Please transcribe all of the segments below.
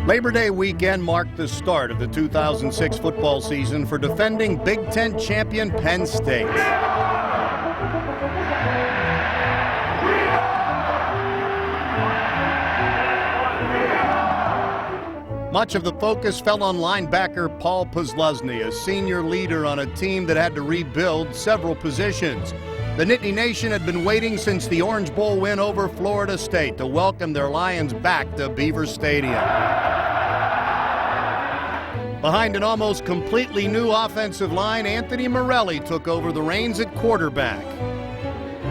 Labor Day weekend marked the start of the 2006 football season for defending Big Ten champion Penn State. Much of the focus fell on linebacker Paul Posluszny, a senior leader on a team that had to rebuild several positions. The Nittany Nation had been waiting since the Orange Bowl win over Florida State to welcome their Lions back to Beaver Stadium. Behind an almost completely new offensive line, Anthony Morelli took over the reins at quarterback.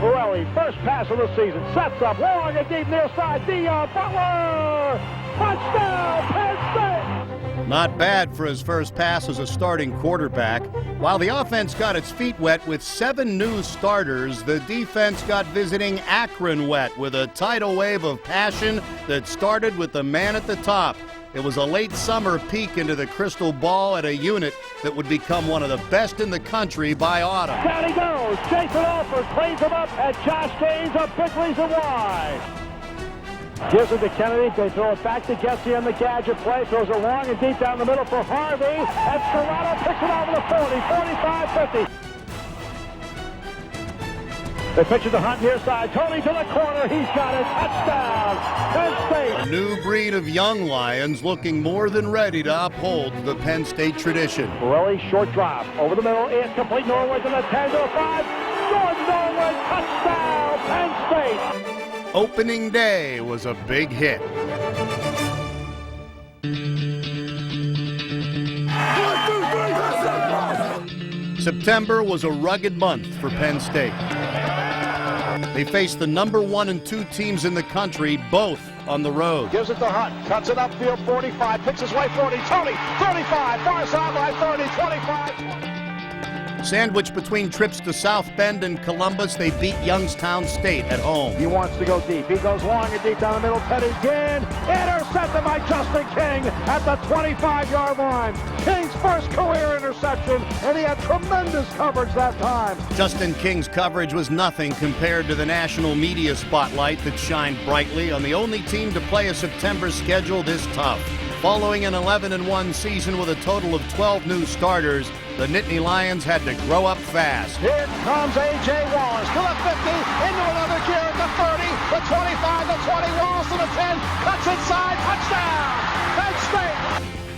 Morelli, first pass of the season, sets up long and deep near side. Dion Butler, touchdown, Penn State! Not bad for his first pass as a starting quarterback. While the offense got its feet wet with 7 new starters, the defense got visiting Akron wet with a tidal wave of passion that started with the man at the top. It was a late summer peek into the crystal ball at a unit that would become one of the best in the country by autumn. Down he goes. Jason Alford cleans him up, and Josh James a big reason why. Gives it to Kennedy. They throw it back to Gessie on the gadget play. Throws it long and deep down the middle for Harvey. And Serrano picks it over the 40, 45, 50. They pitch it to Hunt near side. Tony to the corner. He's got it. Touchdown. Penn State. A new breed of young Lions looking more than ready to uphold the Penn State tradition. Morelli, short drop. Over the middle. Incomplete. Norwood to the 10 to the 5. Jordan Norwood. Touchdown. Penn State. Opening day was a big hit. September was a rugged month for Penn State. They faced the number 1 and 2 teams in the country, both on the road. Gives it to Hunt, cuts it upfield, 45, picks his way 40, Tony, 35, far sideline 30, 25. Sandwiched between trips to South Bend and Columbus, they beat Youngstown State at home. He wants to go deep. He goes long and deep down the middle. Teddy Ginn intercepted by Justin King at the 25-yard line. King's first career interception, and he had tremendous coverage that time. Justin King's coverage was nothing compared to the national media spotlight that shined brightly on the only team to play a September schedule this tough. Following an 11-1 season with a total of 12 new starters, the Nittany Lions had to grow up fast. Here comes A.J. Wallace to the 50, into another gear at the 30, the 25, the 20, Wallace to the 10, cuts inside, touchdown, Penn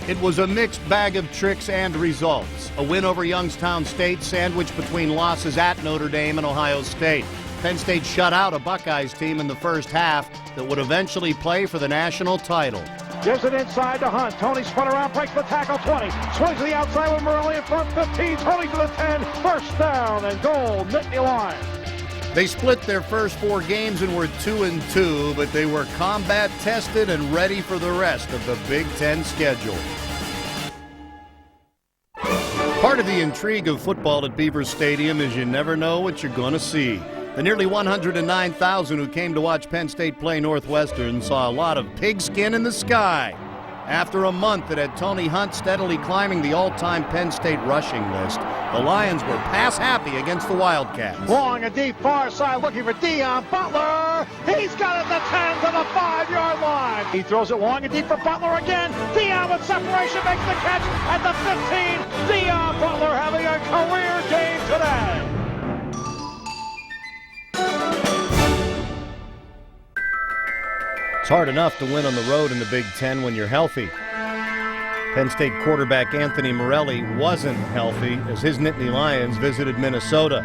State. It was a mixed bag of tricks and results. A win over Youngstown State sandwiched between losses at Notre Dame and Ohio State. Penn State shut out a Buckeyes team in the first half that would eventually play for the national title. Gives it inside to Hunt. Tony spun around, breaks the tackle, 20. Swings to the outside with Morelli in front, 15. Tony to the 10. First down and goal, Nittany Lions. They split their first 4 games and were 2-2, but they were combat tested and ready for the rest of the Big Ten schedule. Part of the intrigue of football at Beaver Stadium is you never know what you're going to see. The nearly 109,000 who came to watch Penn State play Northwestern saw a lot of pigskin in the sky. After a month that had Tony Hunt steadily climbing the all-time Penn State rushing list, the Lions were pass happy against the Wildcats. Long and deep far side looking for Dion Butler. He's got it at the 10 to the 5-yard line. He throws it long and deep for Butler again. Dion with separation makes the catch at the 15. Dion Butler having a career game today. It's hard enough to win on the road in the Big Ten when you're healthy. Penn State quarterback Anthony Morelli wasn't healthy as his Nittany Lions visited Minnesota.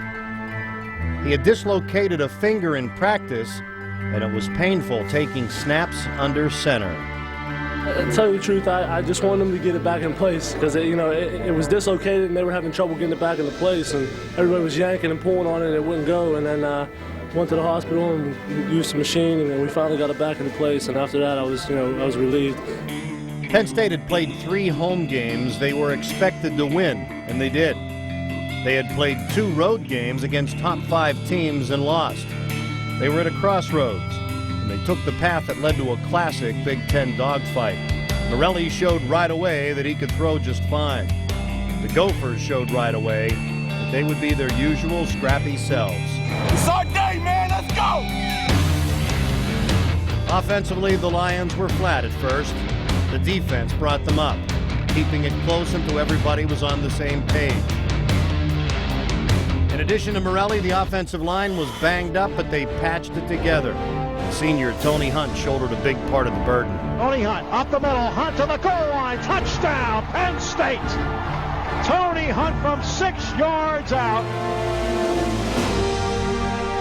He had dislocated a finger in practice, and it was painful taking snaps under center. To tell you the truth, I just wanted them to get it back in place because it was dislocated and they were having trouble getting it back into place, and everybody was yanking and pulling on it and it wouldn't go. And then went to the hospital and used the machine, and then we finally got it back into place. And after that, I was relieved. Penn State had played 3 home games they were expected to win, and they did. They had played 2 road games against top 5 teams and lost. They were at a crossroads, and they took the path that led to a classic Big Ten dogfight. Morelli showed right away that he could throw just fine. The Gophers showed right away that they would be their usual scrappy selves. It's our day, man. Let's go! Offensively, the Lions were flat at first. The defense brought them up, keeping it close until everybody was on the same page. In addition to Morelli, the offensive line was banged up, but they patched it together. Senior Tony Hunt shouldered a big part of the burden. Tony Hunt up the middle, Hunt to the goal line, touchdown, Penn State. Tony Hunt from 6 yards out.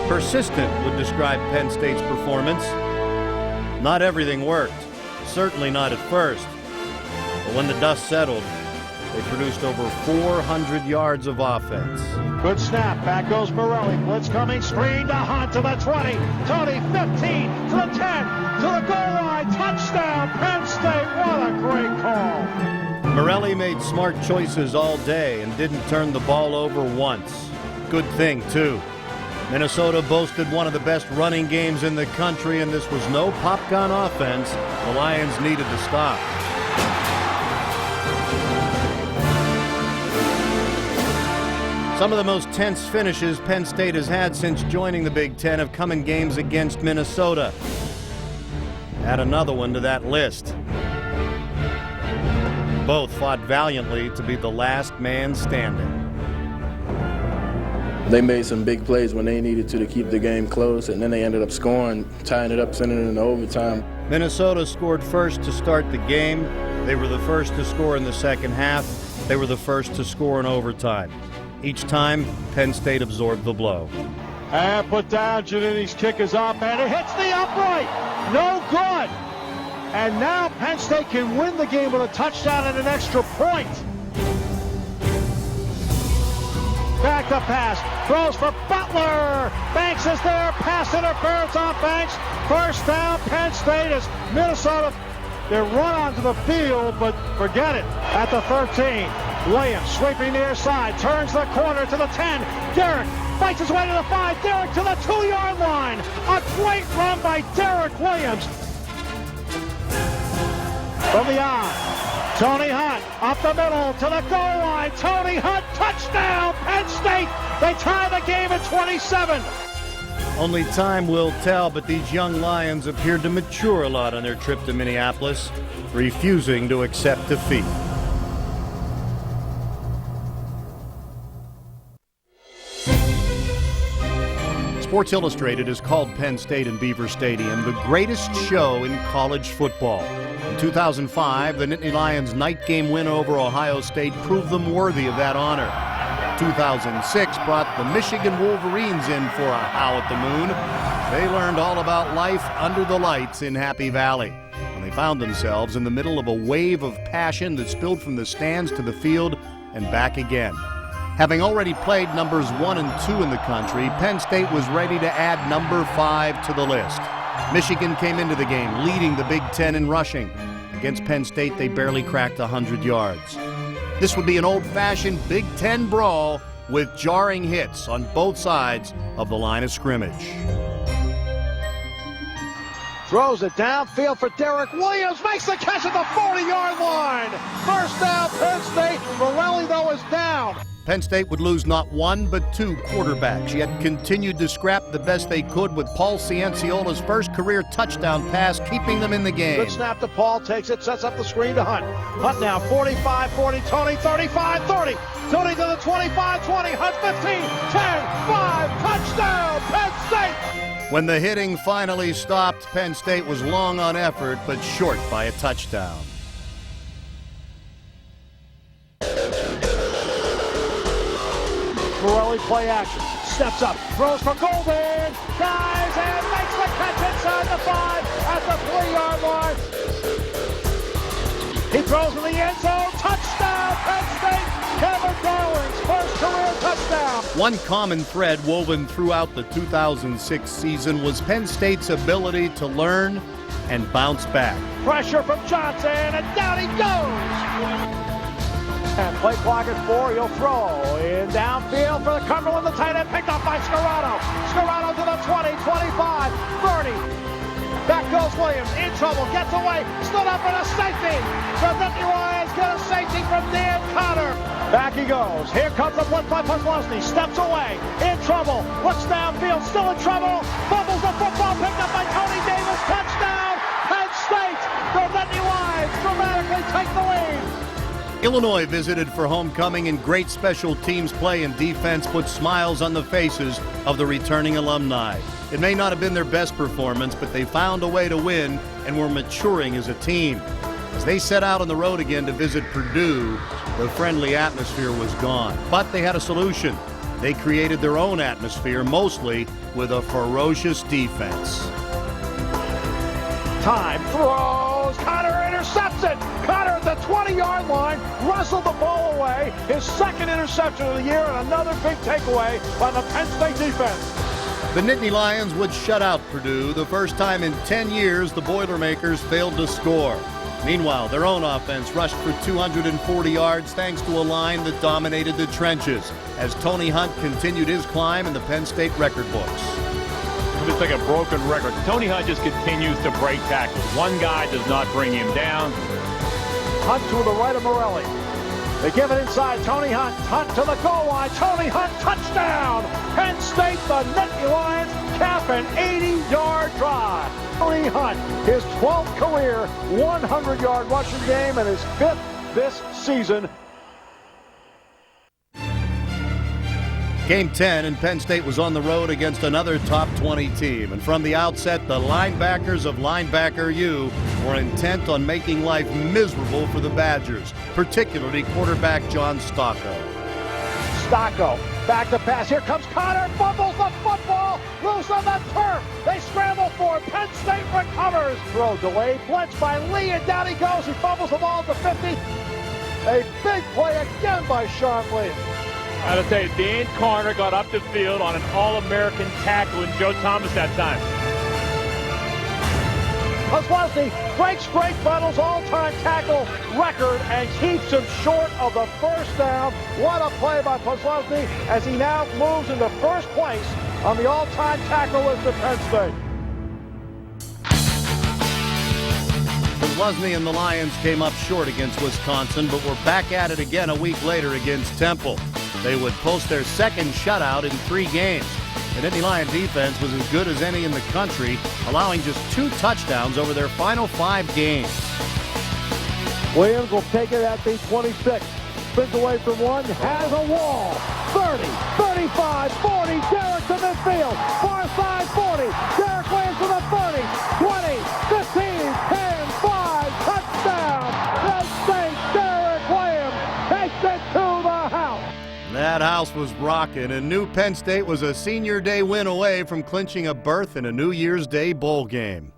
Persistent would describe Penn State's performance. Not everything worked, certainly not at first. But when the dust settled, they produced over 400 yards of offense. Good snap. Back goes Morelli. Blitz coming. Screen to Hunt to the 20. Tony 15 to the 10 to the goal line. Touchdown, Penn State. What a great call. Morelli made smart choices all day and didn't turn the ball over once. Good thing, too. Minnesota boasted one of the best running games in the country, and this was no popgun offense the Lions needed to stop. Some of the most tense finishes Penn State has had since joining the Big Ten have come in games against Minnesota. Add another one to that list. Both fought valiantly to be the last man standing. They made some big plays when they needed to keep the game close, and then they ended up scoring, tying it up, sending it into overtime. Minnesota scored first to start the game. They were the first to score in the second half. They were the first to score in overtime. Each time, Penn State absorbed the blow. And put down, Nittany's kick is up, and it hits the upright. No good. And now Penn State can win the game with a touchdown and an extra point. Back to pass, throws for Butler. Banks is there, pass interference on Banks. First down, Penn State as Minnesota. They run onto the field, but forget it. At the 13, Williams sweeping near side, turns the corner to the 10. Derrick fights his way to the 5. Derrick to the 2-yard line. A great run by Derrick Williams. From the eye, Tony Hunt up the middle to the goal line. Tony Hunt, touchdown, Penn State. They tie the game at 27. Only time will tell, but these young Lions appeared to mature a lot on their trip to Minneapolis, refusing to accept defeat. Sports Illustrated has called Penn State and Beaver Stadium the greatest show in college football. In 2005, the Nittany Lions' night game win over Ohio State proved them worthy of that honor. 2006 brought the Michigan Wolverines in for a howl at the moon. They learned all about life under the lights in Happy Valley, when they found themselves in the middle of a wave of passion that spilled from the stands to the field and back again. Having already played numbers 1 and 2 in the country, Penn State was ready to add number 5 to the list. Michigan came into the game leading the Big Ten in rushing. Against Penn State, they barely cracked 100 yards. This would be an old-fashioned Big Ten brawl with jarring hits on both sides of the line of scrimmage. Throws it downfield for Derrick Williams. Makes the catch at the 40-yard line. First down, Penn State. Morelli, though, is down. Penn State would lose not one but 2 quarterbacks, yet continued to scrap the best they could with Paul Cianciola's first career touchdown pass, keeping them in the game. Good snap to Paul, takes it, sets up the screen to Hunt. Hunt now, 45-40, Tony, 35-30. Tony to the 25-20, Hunt 15, 10, 5, touchdown, Penn State! When the hitting finally stopped, Penn State was long on effort, but short by a touchdown. Morelli play action, steps up, throws for Golden, dives and makes the catch inside the 5 at the 3-yard line. He throws in the end zone, touchdown, Penn State, Kevin Darling's first career touchdown. One common thread woven throughout the 2006 season was Penn State's ability to learn and bounce back. Pressure from Johnson, and down he goes. And play clock at 4, he'll throw in downfield for the Cumberland, the tight end, picked up by Scarano. Scarano to the 20, 25, 30. Back goes Williams, in trouble, gets away, stood up in a safety. The Nittany Lions get a safety from Dan Cotter. Back he goes, here comes the blitz by Posluszny, steps away, in trouble, looks downfield, still in trouble, fumbles the football, picked up by Tony Davis, touchdown, Penn State. The Nittany Lions dramatic. Illinois visited for homecoming, and great special teams play and defense put smiles on the faces of the returning alumni. It may not have been their best performance, but they found a way to win and were maturing as a team. As they set out on the road again to visit Purdue, the friendly atmosphere was gone. But they had a solution. They created their own atmosphere, mostly with a ferocious defense. Time, throws, Connor intercepts it. Connor at the 20-yard line, wrestled the ball away. His second interception of the year and another big takeaway by the Penn State defense. The Nittany Lions would shut out Purdue, the first time in 10 years the Boilermakers failed to score. Meanwhile, their own offense rushed for 240 yards thanks to a line that dominated the trenches as Tony Hunt continued his climb in the Penn State record books. It's like a broken record. Tony Hunt just continues to break tackles. One guy does not bring him down. Hunt to the right of Morelli. They give it inside. Tony Hunt. Hunt to the goal line. Tony Hunt, touchdown! Penn State, the Nittany Lions cap an 80-yard drive. Tony Hunt, his 12th career 100-yard rushing game and his 5th this season. Game 10, and Penn State was on the road against another top 20 team. And from the outset, the linebackers of Linebacker U were intent on making life miserable for the Badgers, particularly quarterback John Stocco. Stocco, back to pass. Here comes Connor, fumbles the football, loose on the turf. They scramble for it. Penn State recovers. Throw delayed, blitzed by Lee, and down he goes. He fumbles the ball at the 50. A big play again by Sean Lee. I gotta tell you, Dan Carter got up the field on an All-American tackle in Joe Thomas that time. Posluszny breaks Greg Buttle's all-time tackle record and keeps him short of the first down. What a play by Posluszny as he now moves into first place on the all-time tackle list of Penn State. Posluszny and the Lions came up short against Wisconsin, but were back at it again a week later against Temple. They would post their second shutout in 3 games. The Nittany Lion defense was as good as any in the country, allowing just 2 touchdowns over their final 5 games. Williams will take it at the 26. Spins away from one, has a wall. 30, 35, 40, Derek to midfield. Far side 40, Derek Williams to the 30, 20, 15, 10, 5, touchdown. Penn State, Derek Williams takes it to the house. That house was rocking, and new Penn State was a senior day win away from clinching a berth in a New Year's Day bowl game.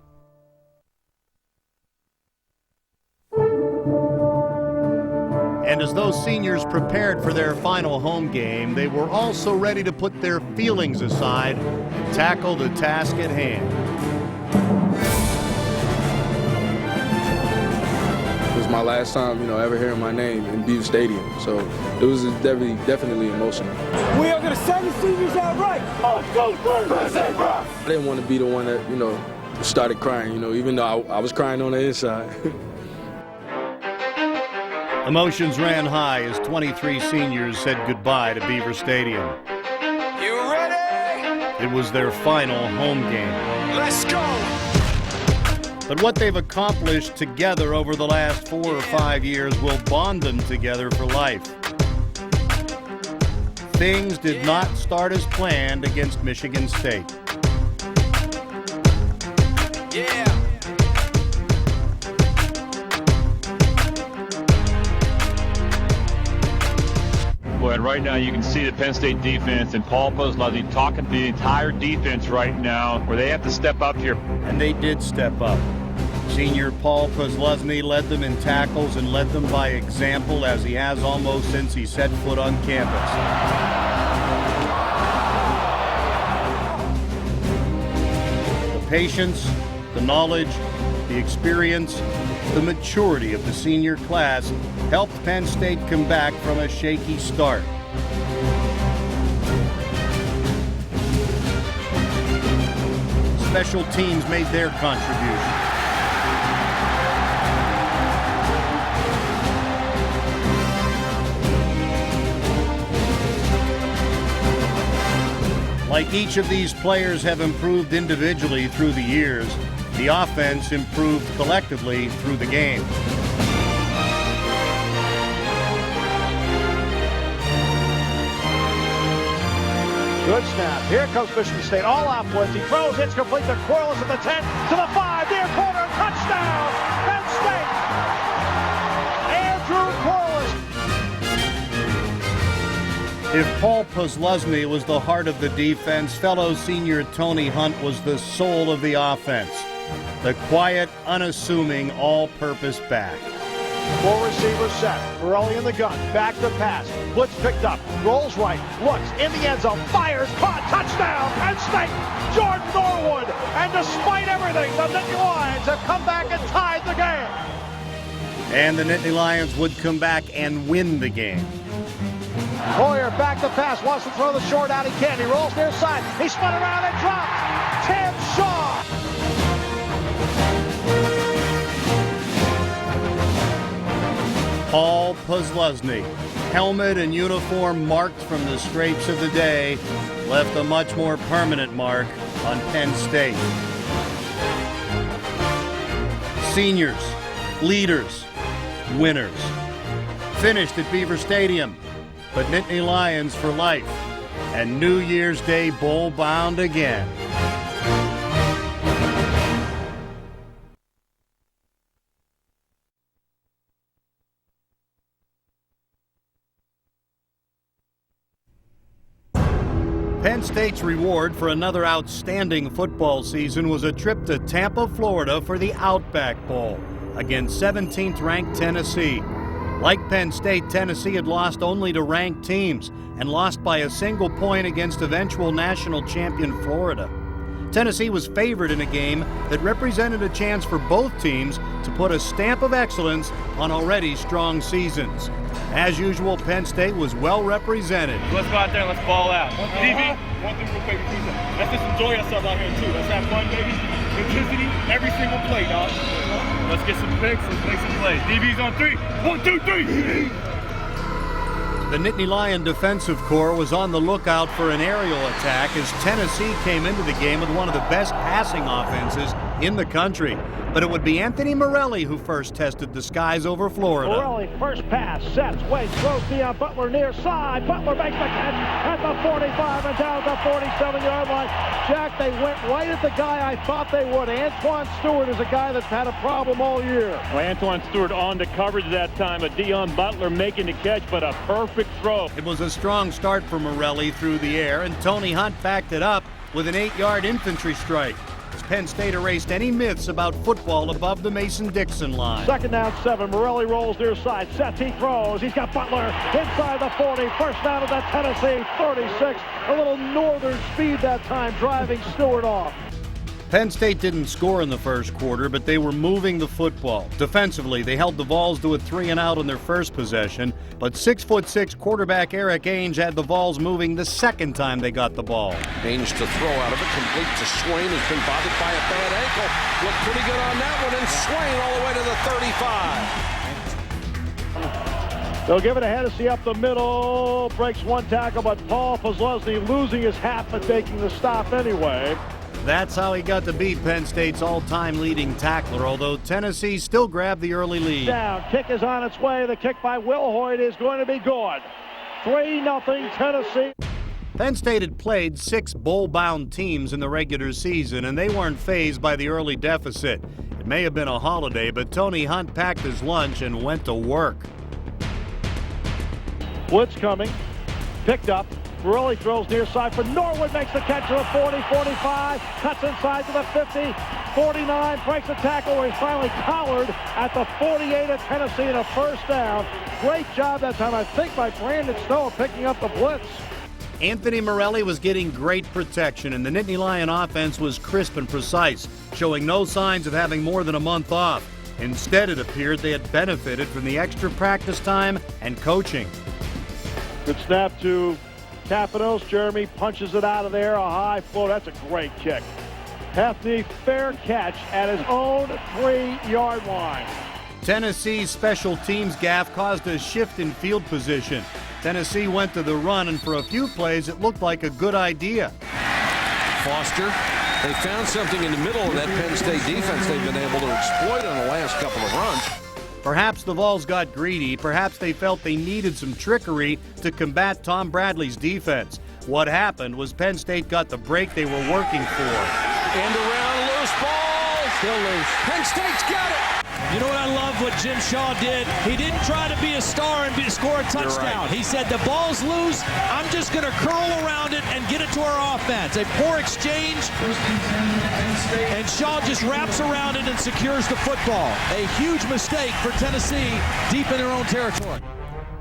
And as those seniors prepared for their final home game, they were also ready to put their feelings aside and tackle the task at hand. It was my last time, ever hearing my name in Beaver Stadium, so it was definitely emotional. We are going to send the seniors out right. I didn't want to be the one that, started crying, even though I was crying on the inside. Emotions ran high as 23 seniors said goodbye to Beaver Stadium. You ready? It was their final home game. Let's go. But what they've accomplished together over the last 4 or 5 years will bond them together for life. Things did not start as planned against Michigan State. Yeah. Boy, and right now you can see the Penn State defense and Paul Posluszny talking to the entire defense right now where they have to step up here. And they did step up. Senior Paul Posluszny led them in tackles and led them by example, as he has almost since he set foot on campus. The patience, the knowledge, the experience, the maturity of the senior class helped Penn State come back from a shaky start. Special teams made their contribution. Like each of these players have improved individually through the years, the offense improved collectively through the game. Good snap. Here comes Michigan State. All out blitz. He throws. It's complete to Corliss at the 10, to the 5, near corner. Touchdown, Penn State. Andrew Corliss. If Paul Posluszny was the heart of the defense, fellow senior Tony Hunt was the soul of the offense. The quiet, unassuming, all-purpose back. 4 receivers set. Morelli in the gun. Back to pass. Blitz picked up. Rolls right. Looks in the end zone. Fires. Caught. Touchdown. Penn State. Jordan Norwood. And despite everything, the Nittany Lions have come back and tied the game. And the Nittany Lions would come back and win the game. Hoyer back to pass. Wants to throw the short out. He can. He rolls near side. He spun around and dropped. Tim Shaw. Paul Posluszny, helmet and uniform marked from the scrapes of the day, left a much more permanent mark on Penn State. Seniors, leaders, winners. Finished at Beaver Stadium, but Nittany Lions for life, and New Year's Day bowl bound again. Penn State's reward for another outstanding football season was a trip to Tampa, Florida for the Outback Bowl against 17th-ranked Tennessee. Like Penn State, Tennessee had lost only to ranked teams and lost by a single point against eventual national champion Florida. Tennessee was favored in a game that represented a chance for both teams to put a stamp of excellence on already strong seasons. As usual, Penn State was well represented. Let's go out there and let's ball out. DB, one thing real quick, let's just enjoy ourselves out here too. Let's have fun, baby. Intensity, every single play, dog. Let's get some picks, let's make some plays. DB's on 3. 1, 2, 3. The Nittany Lion defensive corps was on the lookout for an aerial attack as Tennessee came into the game with one of the best passing offenses in the country. But it would be Anthony Morelli who first tested the skies over Florida. Morelli, first pass, sets, waits, throws Deion Butler near side. Butler makes the catch at the 45 and down the 47-yard line. Jack, they went right at the guy I thought they would. Antoine Stewart is a guy that's had a problem all year. Well, Antoine Stewart on the coverage that time. But Deion Butler making the catch, but a perfect throw. It was a strong start for Morelli through the air, and Tony Hunt backed it up with an 8-yard infantry strike. As Penn State erased any myths about football above the Mason-Dixon line. 2nd down 7. Morelli rolls near side. Sets, he throws. He's got Butler inside the 40. First down at that Tennessee 36. A little northern speed that time, driving Stewart off. Penn State didn't score in the first quarter, but they were moving the football. Defensively, they held the Vols to a 3-and-out on their first possession, but 6'6" quarterback Eric Ainge had the Vols moving the second time they got the ball. Ainge to throw out of it, complete to Swain, who's been bothered by a bad ankle. Looked pretty good on that one, and Swain all the way to the 35. They'll give it to Hennessy up the middle. Breaks one tackle, but Paul Posluszny losing his hat but taking the stop anyway. That's how he got to beat Penn State's all-time leading tackler, although Tennessee still grabbed the early lead. Down, kick is on its way. The kick by Will Hoyt is going to be good. 3-0 Tennessee. Penn State had played 6 bowl-bound teams in the regular season, and they weren't fazed by the early deficit. It may have been a holiday, but Tony Hunt packed his lunch and went to work. Blitz coming, picked up. Morelli throws near side for Norwood, makes the catch to the 40, 45, cuts inside to the 50, 49, breaks a tackle where he's finally collared at the 48 of Tennessee and a first down. Great job that time, I think, by Brandon Stowe picking up the blitz. Anthony Morelli was getting great protection, and the Nittany Lion offense was crisp and precise, showing no signs of having more than a month off. Instead, it appeared they had benefited from the extra practice time and coaching. Good snap to Tapanos. Jeremy punches it out of there. A high flow. That's a great kick. Hefty, fair catch at his own 3-yard line. Tennessee's special teams gaffe caused a shift in field position. Tennessee went to the run, and for a few plays, it looked like a good idea. Foster, they found something in the middle of that Penn State defense they've been able to exploit on the last couple of runs. Perhaps the Vols got greedy. Perhaps they felt they needed some trickery to combat Tom Bradley's defense. What happened was Penn State got the break they were working for. End around, loose ball. Still loose. Penn State's got it. You know what I love what Jim Shaw did? He didn't try to be a star and score a touchdown. Right. He said, the ball's loose, I'm just going to curl around it and get it to our offense. A poor exchange, and Shaw just wraps around it and secures the football. A huge mistake for Tennessee deep in their own territory.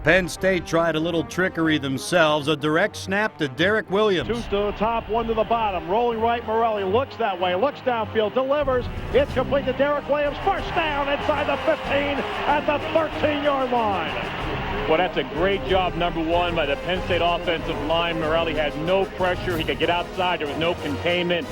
Penn State tried a little trickery themselves. A direct snap to Derek Williams. Two to the top, one to the bottom. Rolling right, Morelli looks that way, looks downfield, delivers. It's complete to Derek Williams. First down inside the 15 at the 13-yard line. Well, that's a great job, number one, by the Penn State offensive line. Morelli had no pressure. He could get outside. There was no containment.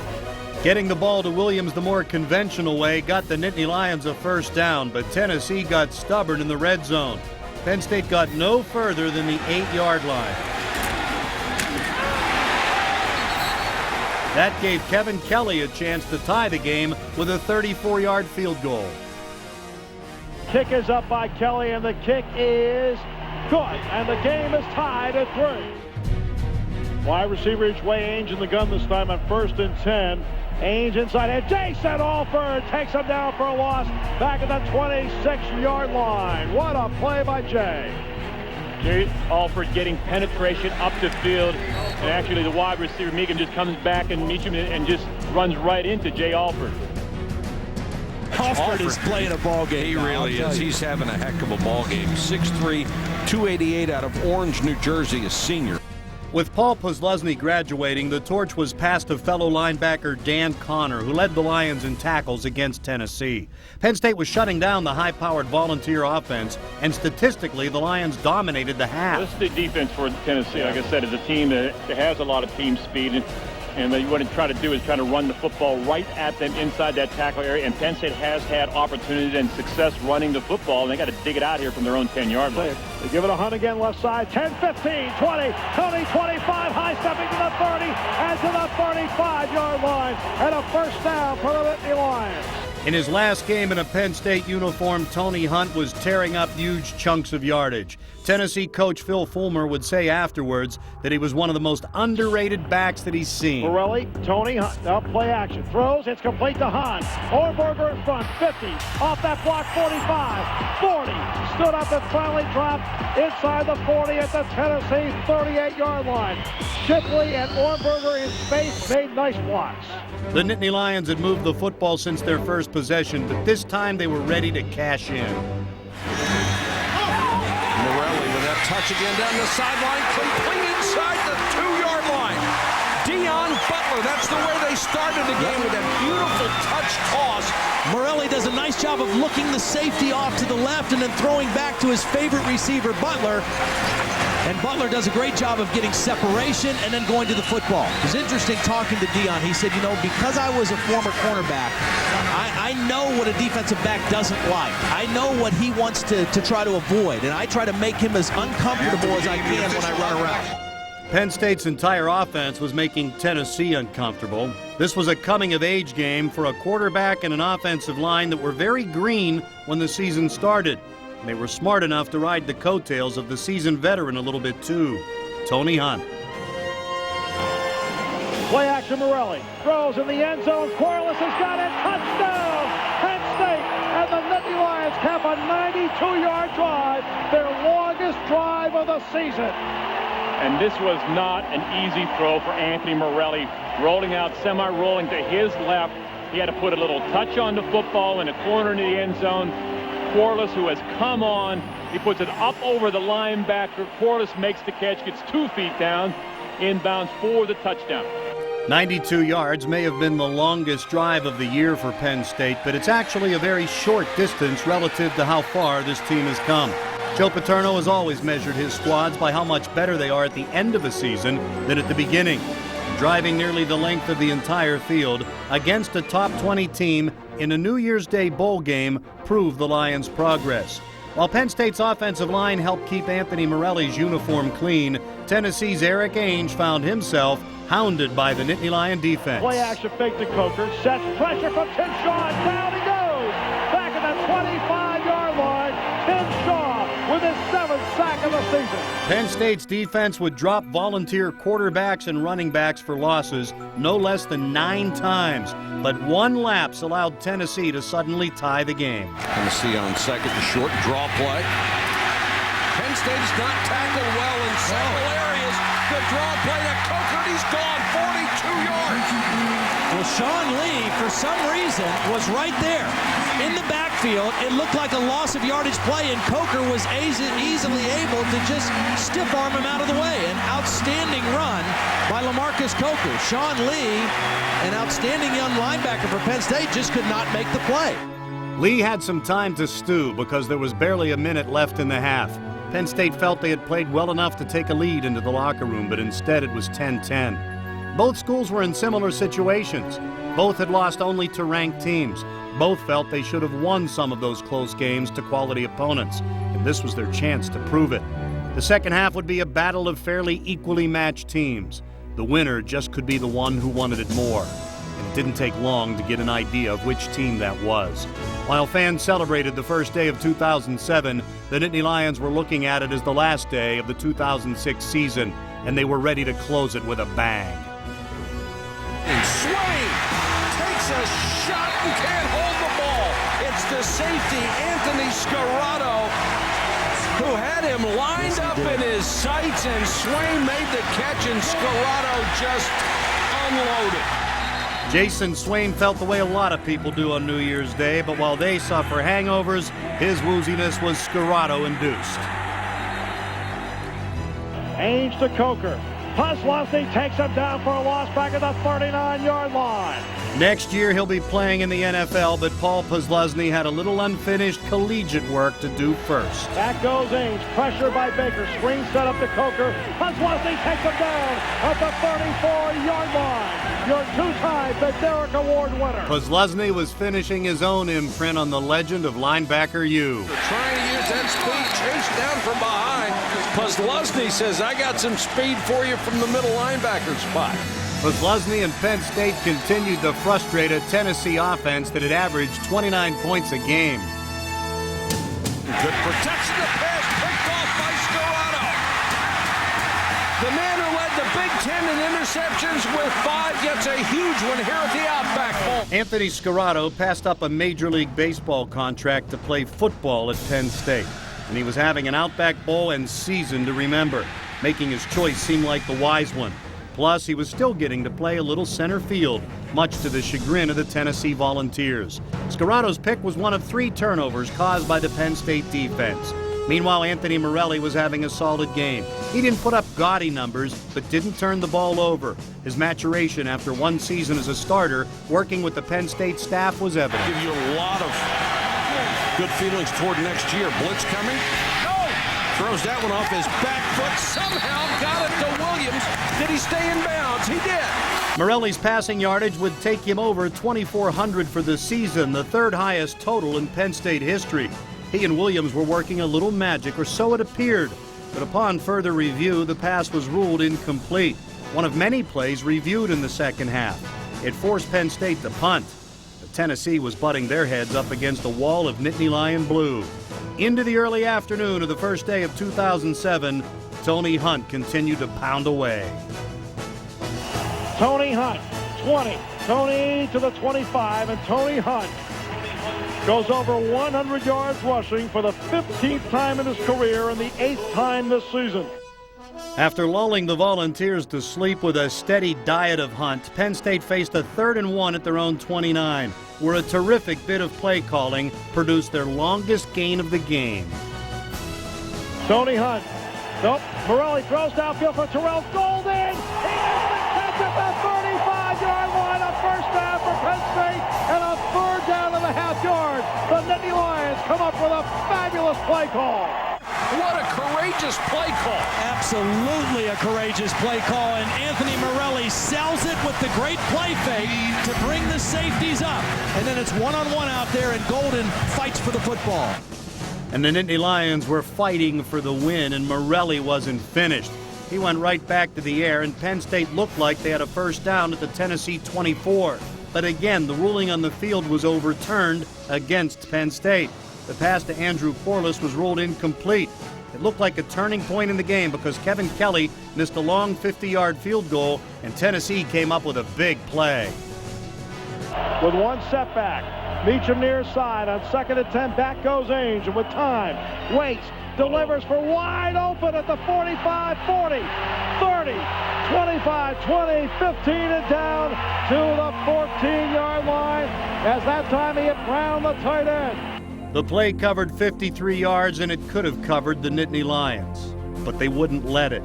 Getting the ball to Williams the more conventional way got the Nittany Lions a first down, but Tennessee got stubborn in the red zone. Penn State got no further than the 8-yard line. That gave Kevin Kelly a chance to tie the game with a 34-yard field goal. Kick is up by Kelly, and the kick is good, and the game is tied at 3. Wide receiver each way, Ainge in the gun this time on 1st and 10. Ainge inside, and Jason Alford takes him down for a loss back at the 26-yard line. What a play by Jay. Jay Alford getting penetration up the field, and actually the wide receiver Meegan just comes back and meets him and just runs right into Jay Alford. Alford is playing a ball game. He really is. He's having a heck of a ball game. 6'3", 288 out of Orange, New Jersey, a senior. With Paul Posluszny graduating, the torch was passed to fellow linebacker Dan Connor, who led the Lions in tackles against Tennessee. Penn State was shutting down the high-powered volunteer offense, and statistically, the Lions dominated the half. This is the defense for Tennessee. Like I said, it's a team that has a lot of team speed. And what you want to try to do is try to run the football right at them inside that tackle area. And Penn State has had opportunities and success running the football. And they got to dig it out here from their own 10-yard line. They give it a hunt again, left side. 10, 15, 20, Tony 25, high stepping to the 30 and to the 35-yard line. And a first down for the Nittany Lions. In his last game in a Penn State uniform, Tony Hunt was tearing up huge chunks of yardage. Tennessee coach Phil Fulmer would say afterwards that he was one of the most underrated backs that he's seen. Morelli, Tony Hunt, now play action. Throws, it's complete to Hunt. Ornberger in front, 50. Off that block, 45, 40. Stood up and finally dropped inside the 40 at the Tennessee 38-yard line. Shipley and Ornberger in space made nice blocks. The Nittany Lions had moved the football since their first possession, but this time they were ready to cash in. Morelli with that touch again down the sideline, complete inside the 2-yard line. Dion Butler, that's the way they started the game, with that beautiful touch toss. Morelli does a nice job of looking the safety off to the left and then throwing back to his favorite receiver, Butler. And Butler does a great job of getting separation and then going to the football. It was interesting talking to Dion. He said, you know, because I was a former cornerback, I know what a defensive back doesn't like. I know what he wants to try to avoid, and I try to make him as uncomfortable as I can when I run around. Penn State's entire offense was making Tennessee uncomfortable. This was a coming-of-age game for a quarterback and an offensive line that were very green when the season started. And they were smart enough to ride the coattails of the seasoned veteran a little bit too, Tony Hunt. Play action, Morelli throws in the end zone. Corliss has got it. Touchdown, Penn State, and the Nittany Lions cap a 92-yard drive, their longest drive of the season. And this was not an easy throw for Anthony Morelli. Rolling out, semi-rolling to his left. He had to put a little touch on the football in a corner in the end zone. Corliss, who has come on, he puts it up over the linebacker. Corliss makes the catch, gets 2 feet down, inbounds for the touchdown. 92 yards may have been the longest drive of the year for Penn State, but it's actually a very short distance relative to how far this team has come. Joe Paterno has always measured his squads by how much better they are at the end of a season than at the beginning. Driving nearly the length of the entire field against a top 20 team in a New Year's Day bowl game proved the Lions' progress. While Penn State's offensive line helped keep Anthony Morelli's uniform clean, Tennessee's Eric Ainge found himself hounded by the Nittany Lion defense. Play action fake to Coker, sets pressure from Tim Shaw, and down he goes! Back at the 25-yard line, Tim Shaw with his 7th sack of the season. Penn State's defense would drop Volunteer quarterbacks and running backs for losses no less than 9 times. But one lapse allowed Tennessee to suddenly tie the game. Tennessee on second and short draw play. Penn State's not tackled well in several areas. The draw play to Coker, and he's gone 42 yards. Well, Sean Lee, for some reason, was right there in the backfield. It looked like a loss of yardage play, and Coker was easily able to just stiff arm him out of the way. An outstanding run by LaMarcus Coker. Sean Lee, an outstanding young linebacker for Penn State, just could not make the play. Lee had some time to stew because there was barely a minute left in the half. Penn State felt they had played well enough to take a lead into the locker room, but instead it was 10-10. Both schools were in similar situations. Both had lost only to ranked teams. Both felt they should have won some of those close games to quality opponents, and this was their chance to prove it. The second half would be a battle of fairly equally matched teams. The winner just could be the one who wanted it more. And it didn't take long to get an idea of which team that was. While fans celebrated the first day of 2007, the Nittany Lions were looking at it as the last day of the 2006 season, and they were ready to close it with a bang. And Swain takes a shot and can't hold the ball. It's the safety, Anthony Scarrato, who had him lined up in his sights, and Swain made the catch, and Scarrato just unloaded. Jason Swain felt the way a lot of people do on New Year's Day, but while they suffer hangovers, his wooziness was Scarrato-induced. Ainge to Coker. Puslosny takes him down for a loss back at the 39-yard line. Next year he'll be playing in the NFL, but Paul Puslosny had a little unfinished collegiate work to do first. Back goes Ainge, pressure by Baker, screen set up to Coker. Puslosny takes him down at the 34-yard line. Your 2-time the Derrick Award winner. Puslosny was finishing his own imprint on the legend of linebacker U. They're trying to use that speed, chased down from behind. Puslosny says, I got some speed for you from the middle linebacker spot. Puslosny and Penn State continued to frustrate a Tennessee offense that had averaged 29 points a game. Good protection, the pass picked off by Scarrato. The man who led the Big Ten in interceptions with 5 gets a huge one here at the Outback Bowl. Anthony Scarrato passed up a Major League Baseball contract to play football at Penn State, and he was having an Outback Bowl and season to remember, making his choice seem like the wise one. Plus, he was still getting to play a little center field, much to the chagrin of the Tennessee Volunteers. Scarrato's pick was one of 3 turnovers caused by the Penn State defense. Meanwhile, Anthony Morelli was having a solid game. He didn't put up gaudy numbers, but didn't turn the ball over. His maturation after 1 season as a starter, working with the Penn State staff, was evident. Give you a lot of good feelings toward next year. Blitz coming. Throws that one off his back foot. Somehow got it to Williams. Did he stay in bounds? He did. Morelli's passing yardage would take him over 2,400 for the season, the 3rd highest total in Penn State history. He and Williams were working a little magic, or so it appeared. But upon further review, the pass was ruled incomplete. One of many plays reviewed in the second half. It forced Penn State to punt. But Tennessee was butting their heads up against a wall of Nittany Lion blue. Into the early afternoon of the first day of 2007, Tony Hunt continued to pound away. Tony Hunt, 20. Tony to the 25, and Tony Hunt goes over 100 yards rushing for the 15th time in his career and the 8th time this season. After lulling the Volunteers to sleep with a steady diet of Hunt, Penn State faced a 3rd and 1 at their own 29, where a terrific bit of play calling produced their longest gain of the game. Tony Hunt. Nope. Morelli throws downfield for Terrell Golden. He has the catch at the 35-yard line. A first down for Penn State and a 3rd down and a half yard. The Nittany Lions come up with a fabulous play call. What a courageous play call. Absolutely a courageous play call, and Anthony Morelli sells it with the great play fake to bring the safeties up. And then it's one-on-one out there, and Golden fights for the football. And the Nittany Lions were fighting for the win, and Morelli wasn't finished. He went right back to the air, and Penn State looked like they had a first down at the Tennessee 24. But again, the ruling on the field was overturned against Penn State. The pass to Andrew Corliss was ruled incomplete. It looked like a turning point in the game because Kevin Kelly missed a long 50-yard field goal, and Tennessee came up with a big play. With one setback, Meacham near side on 2nd and 10. Back goes Ainge, and with time, waits, delivers for wide open at the 45, 40, 30, 25, 20, 15, and down to the 14-yard line. As that time he hit Brown, the tight end. The play covered 53 yards, and it could have covered the Nittany Lions, but they wouldn't let it.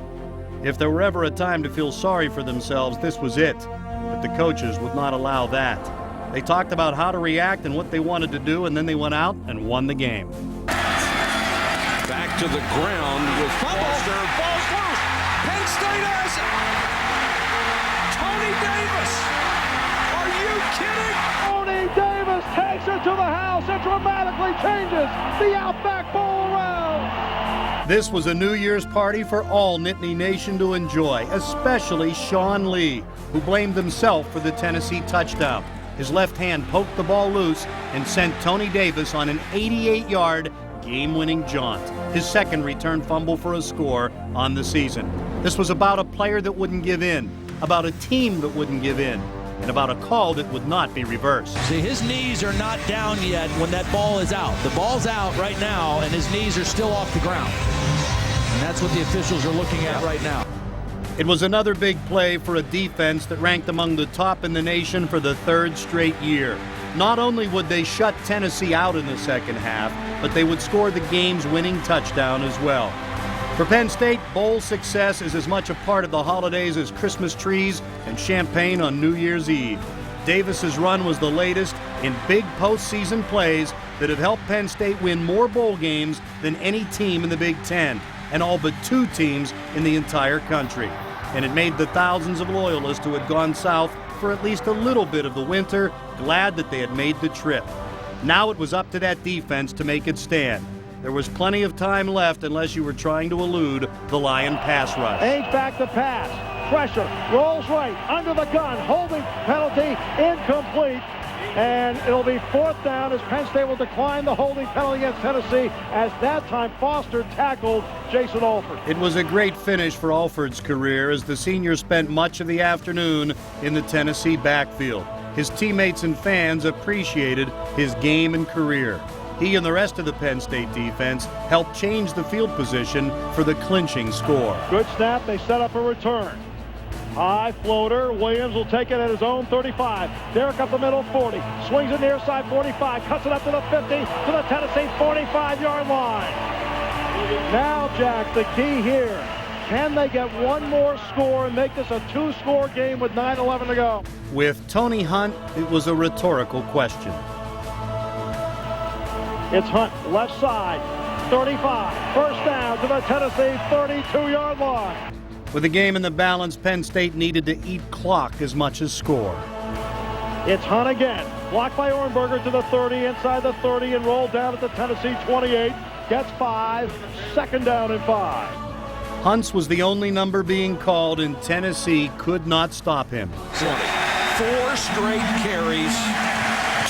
If there were ever a time to feel sorry for themselves, this was it. But the coaches would not allow that. They talked about how to react and what they wanted to do, and then they went out and won the game. Back to the ground with Foster. Ball's loose. Penn State has it. Tony Davis. Are you kidding? Tony Davis takes it to the house and dramatically changes the Outback Bowl around. This was a New Year's party for all Nittany Nation to enjoy, especially Sean Lee, who blamed himself for the Tennessee touchdown. His left hand poked the ball loose and sent Tony Davis on an 88-yard game-winning jaunt, his second return fumble for a score on the season. This was about a player that wouldn't give in, about a team that wouldn't give in, and about a call that would not be reversed. See, his knees are not down yet when that ball is out. The ball's out right now, and his knees are still off the ground. And that's what the officials are looking at right now. It was another big play for a defense that ranked among the top in the nation for the third straight year. Not only would they shut Tennessee out in the second half, but they would score the game's winning touchdown as well. For Penn State, bowl success is as much a part of the holidays as Christmas trees and champagne on New Year's Eve. Davis's run was the latest in big postseason plays that have helped Penn State win more bowl games than any team in the Big Ten, and all but 2 teams in the entire country. And it made the thousands of loyalists who had gone south for at least a little bit of the winter glad that they had made the trip. Now it was up to that defense to make it stand. There was plenty of time left unless you were trying to elude the Lion pass rush. Ainge back to pass. Pressure. Rolls right. Under the gun. Holding penalty. Incomplete. And it'll be 4th down as Penn State will decline the holding penalty against Tennessee, as that time Foster tackled Jason Alford. It was a great finish for Alford's career as the senior spent much of the afternoon in the Tennessee backfield. His teammates and fans appreciated his game and career. He and the rest of the Penn State defense helped change the field position for the clinching score. Good snap. They set up a return. High floater. Williams will take it at his own 35. Derrick up the middle, 40. Swings it near side, 45. Cuts it up to the 50, to the Tennessee 45-yard line. Now, Jack, the key here. Can they get one more score and make this a 2-score game with 9:11 to go? With Tony Hunt, it was a rhetorical question. It's Hunt, left side, 35. First down to the Tennessee 32-yard line. With the game in the balance, Penn State needed to eat clock as much as score. It's Hunt again. Blocked by Ornberger to the 30, inside the 30, and rolled down at the Tennessee 28. Gets 5. 2nd down and 5. Hunt's was the only number being called, and Tennessee could not stop him. 4 straight carries,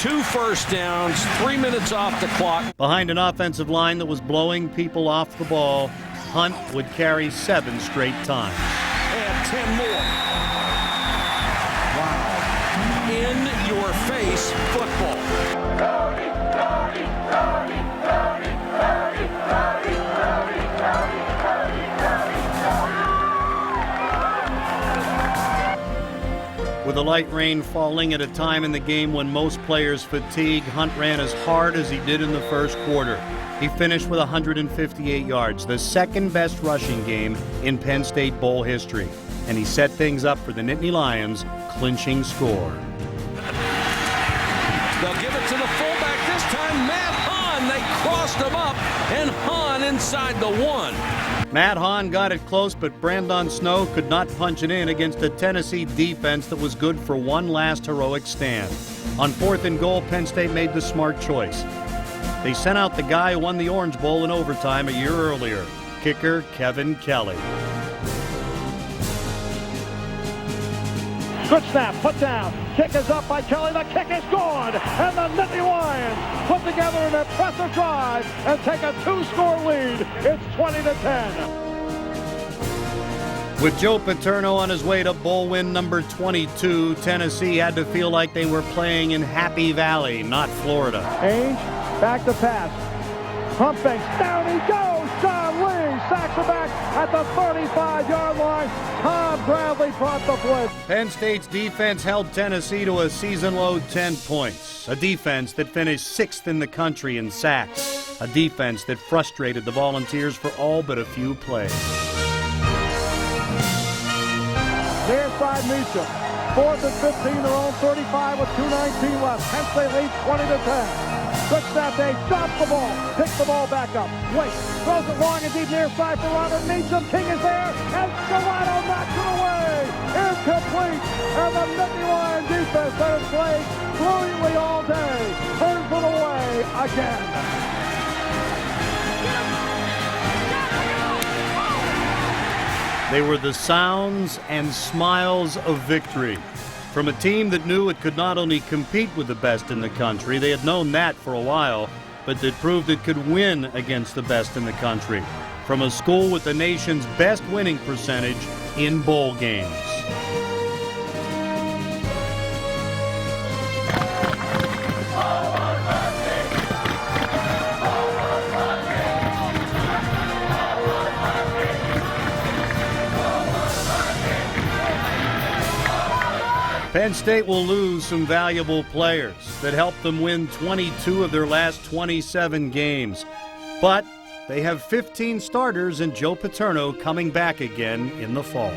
2 first downs, 3 minutes off the clock. Behind an offensive line that was blowing people off the ball, Hunt would carry 7 straight times. And 10 more. Wow. In-your-face football. With the light rain falling at a time in the game when most players fatigue, Hunt ran as hard as he did in the first quarter. He finished with 158 yards, the second best rushing game in Penn State Bowl history. And he set things up for the Nittany Lions' clinching score. They'll give it to the fullback this time, Matt Hahn. They crossed him up, and Hahn inside the 1. Matt Hahn got it close, but Brandon Snow could not punch it in against a Tennessee defense that was good for one last heroic stand. On 4th and goal, Penn State made the smart choice. They sent out the guy who won the Orange Bowl in overtime a year earlier, kicker Kevin Kelly. Good snap, put down. Kick is up by Kelly. The kick is gone. And the Nittany Lions put together an impressive drive and take a 2-score lead. It's 20-10. With Joe Paterno on his way to bowl win number 22, Tennessee had to feel like they were playing in Happy Valley, not Florida. Ainge, back to pass. Pump fakes, down he goes. John Lee sacks it back at the 35-yard line. Tom Bradley brought the blitz. Penn State's defense held Tennessee to a season-low 10 points. A defense that finished 6th in the country in sacks. A defense that frustrated the Volunteers for all but a few plays. Near side meets him. 4th and 15, their own 35 with 2:19 left. Penn State leads 20-10. Good snap, Dave drops the ball, picks the ball back up, waits, throws it long and deep near side for Robert Meacham. King is there, and Scarrato knocks it away. Incomplete, and the Nittany Lion defense that has played brilliantly all day turns it away again. They were the sounds and smiles of victory. From a team that knew it could not only compete with the best in the country, they had known that for a while, but that proved it could win against the best in the country. From a school with the nation's best winning percentage in bowl games. Penn State will lose some valuable players that helped them win 22 of their last 27 games. But they have 15 starters and Joe Paterno coming back again in the fall.